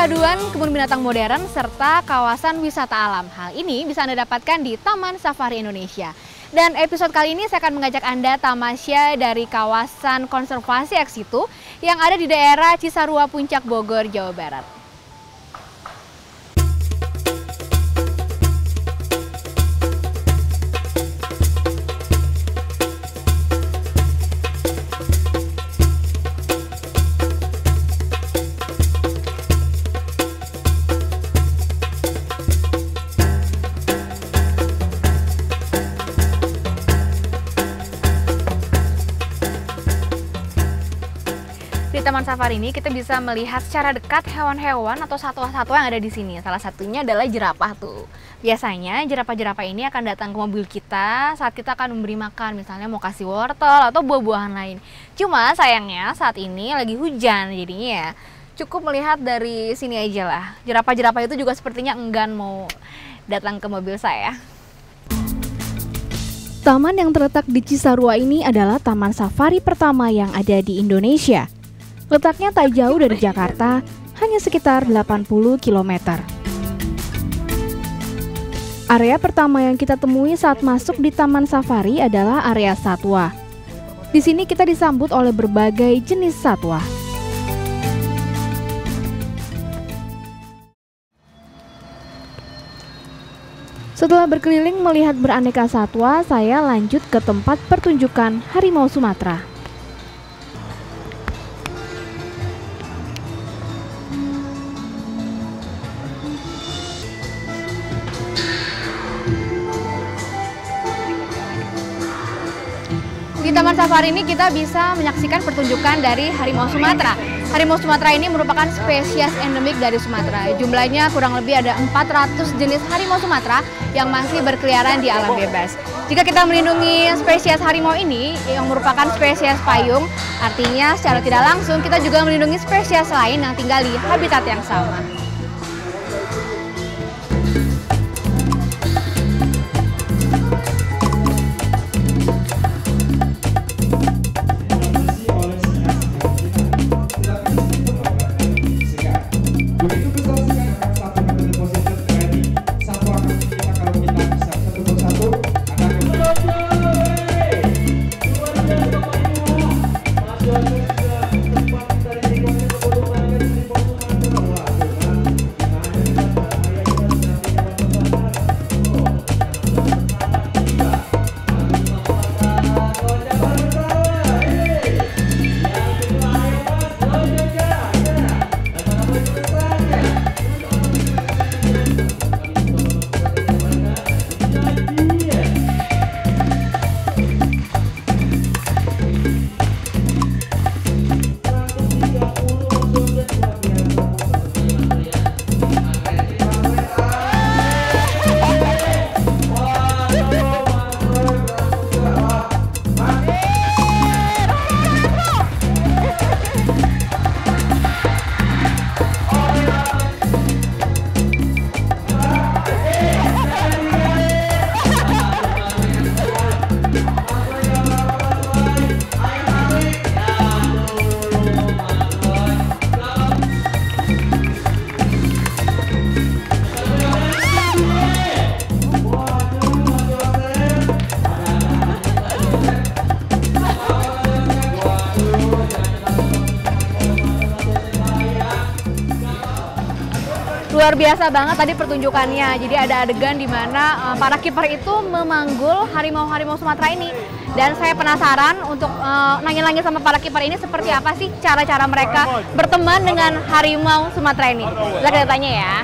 perpaduan kebun binatang modern serta kawasan wisata alam. Hal ini bisa Anda dapatkan di Taman Safari Indonesia. Dan episode kali ini saya akan mengajak Anda tamasya dari kawasan konservasi ex situ yang ada di daerah Cisarua Puncak Bogor, Jawa Barat. Di Taman Safari ini kita bisa melihat secara dekat hewan-hewan atau satwa-satwa yang ada di sini. Salah satunya adalah jerapah tuh. Biasanya jerapah-jerapah ini akan datang ke mobil kita saat kita akan memberi makan, misalnya mau kasih wortel atau buah-buahan lain. Cuma sayangnya saat ini lagi hujan, jadinya ya cukup melihat dari sini aja lah. Jerapah-jerapah itu juga sepertinya enggan mau datang ke mobil saya. Taman yang terletak di Cisarua ini adalah taman safari pertama yang ada di Indonesia. Letaknya tak jauh dari Jakarta, hanya sekitar 80 km. Area pertama yang kita temui saat masuk di Taman Safari adalah area satwa. Di sini kita disambut oleh berbagai jenis satwa. Setelah berkeliling melihat beraneka satwa, saya lanjut ke tempat pertunjukan harimau Sumatera. Di Taman Safari ini kita bisa menyaksikan pertunjukan dari harimau Sumatera. Harimau Sumatera ini merupakan spesies endemik dari Sumatera. Jumlahnya kurang lebih ada 400 jenis harimau Sumatera yang masih berkeliaran di alam bebas. Jika kita melindungi spesies harimau ini yang merupakan spesies payung, artinya secara tidak langsung kita juga melindungi spesies lain yang tinggal di habitat yang sama. Luar biasa banget tadi pertunjukannya. Jadi ada adegan di mana para kiper itu memanggul harimau-harimau Sumatera ini. Dan saya penasaran untuk nanya-nanya sama para kiper ini seperti apa sih cara-cara mereka berteman dengan harimau Sumatera ini. Kita kita tanya ya.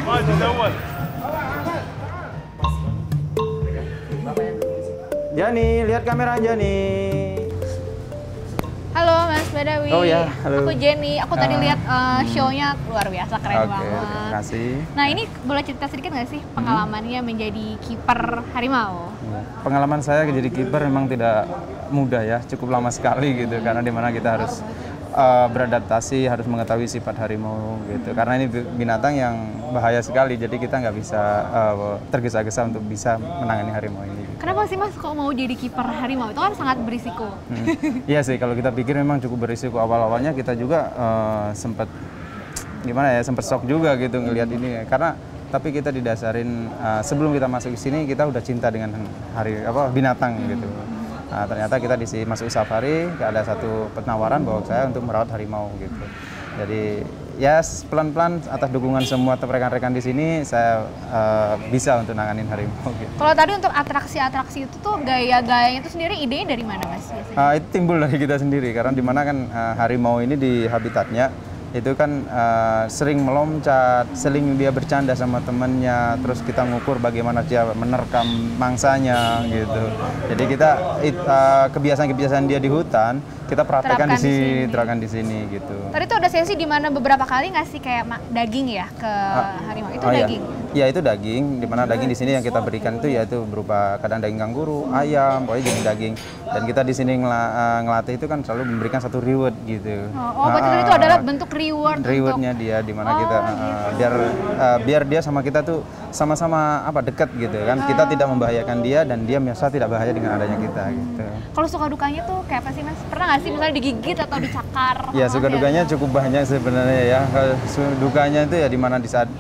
Jani, lihat kamera Jani. Halo Mas Badawi. Oh ya, halo. Aku Jenny. Aku tadi lihat show-nya luar biasa, keren banget. Terima kasih. Nah ini boleh cerita sedikit nggak sih pengalamannya menjadi kiper harimau? Pengalaman saya jadi kiper memang tidak mudah ya, cukup lama sekali gitu. Karena dimana kita harus beradaptasi, harus mengetahui sifat harimau gitu. Karena ini binatang yang bahaya sekali, jadi kita nggak bisa tergesa-gesa untuk bisa menangani harimau ini. Kenapa sih Mas kok mau jadi kiper harimau? Itu kan sangat berisiko. Iya sih, kalau kita pikir memang cukup berisiko. Awal-awalnya kita juga sempat gimana ya, sempat shock juga gitu ngelihat ini karena tapi kita didasarin sebelum kita masuk ke sini kita udah cinta dengan binatang gitu. Nah, ternyata kita masuk safari ada satu penawaran bahwa saya untuk merawat harimau gitu. Jadi ya pelan-pelan atas dukungan semua rekan-rekan di sini saya bisa untuk nanganin harimau gitu. Kalau tadi untuk atraksi-atraksi itu tuh gaya-gayanya itu sendiri idenya dari mana Mas biasanya? Itu timbul dari kita sendiri karena dimana kan harimau ini di habitatnya itu kan sering meloncat, sering dia bercanda sama temennya, terus kita ngukur bagaimana dia menerkam mangsanya gitu. Jadi kita kebiasaan-kebiasaan dia di hutan kita praktekkan terapkan di sini gitu. Tadi tuh ada sesi di mana beberapa kali ngasih kayak daging ya ke harimau. Itu daging. Iya itu daging, dimana daging di sini yang kita berikan itu yaitu berupa kadang daging kanguru, ayam, pokoknya jadi daging. Dan kita di sini ngelatih itu kan selalu memberikan satu reward gitu. Berarti itu adalah bentuk rewardnya dia, dimana kita biar dia sama kita tuh sama-sama dekat gitu kan. Kita tidak membahayakan dia dan dia merasa tidak bahaya dengan adanya kita gitu. Kalau suka dukanya tuh kayak apa sih Mas? Pernah nggak sih misalnya digigit atau dicakar? Ya suka dukanya cukup banyak sebenarnya ya. Dukanya itu ya dimana di saat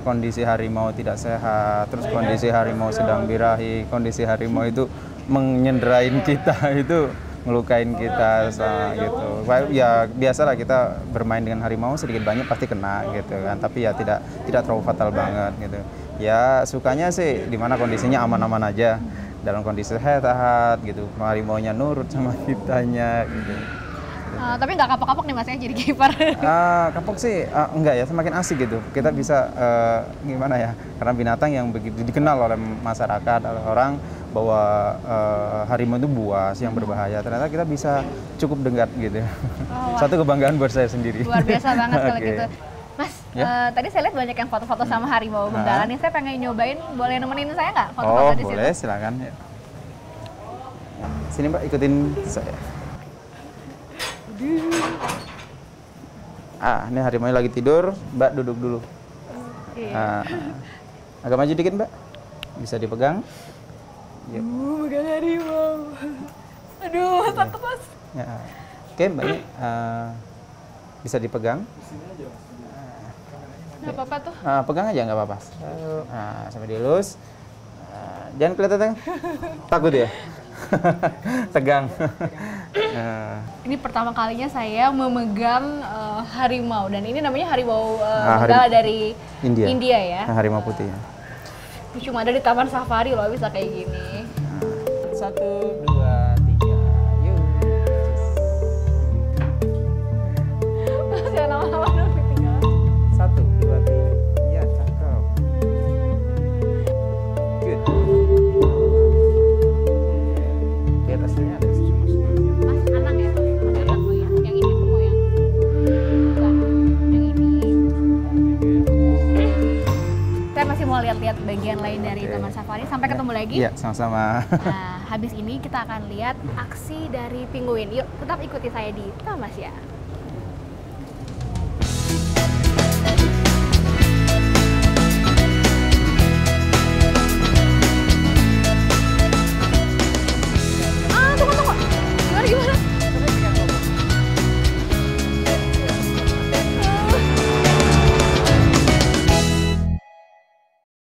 kondisi harimau tidak sehat, terus kondisi harimau sedang birahi, kondisi harimau itu menyenderain kita, itu ngelukain kita gitu. Ya biasalah kita bermain dengan harimau sedikit banyak pasti kena gitu kan, tapi ya tidak terlalu fatal banget gitu. Ya sukanya sih dimana kondisinya aman-aman aja, dalam kondisi sehat gitu, harimaunya nurut sama kitanya gitu. Tapi nggak kapok-kapok nih Mas ya jadi kiper? Kapok sih enggak ya, semakin asik gitu. Kita bisa gimana ya, karena binatang yang begitu dikenal oleh masyarakat, oleh orang bahwa harimau itu buas yang berbahaya. Ternyata kita bisa cukup dekat gitu. Satu kebanggaan buat saya sendiri. Luar biasa banget kalau gitu. Mas, tadi saya lihat banyak yang foto-foto sama harimau benggala nih. Saya pengen nyobain, boleh nemenin saya nggak foto-foto di situ? Boleh, silakan. Sini Mbak, ikutin saya. Ini harimau lagi tidur, Mbak duduk dulu. Agak maju dikit Mbak, bisa dipegang. Pegang harimau. Aduh, takut Mas. Oke Mbak, ini bisa dipegang. Nggak apa-apa tuh. Pegang aja nggak apa-apa. Sampai dielus. Jangan kelihatan takut ya. Tegang. Ini pertama kalinya saya memegang harimau dan ini namanya harimau benggala dari India ya. Harimau putih. Cuma ada di Taman Safari loh bisa kayak gini. 1, 2, 3, yuk. Masih lama-lama dong ditinggal. 1, 2, 3, ya cakep. Good. Di atasnya ada Mas, anak ya? Mas anak oh ya? Yang ini tuh mau yang bukan, yang ini. Saya masih mau lihat-lihat bagian lain dari Taman Safari. Sampai ketemu lagi. Iya, sama-sama. Nah, habis ini kita akan lihat aksi dari penguin. Yuk, tetap ikuti saya di Tamas ya.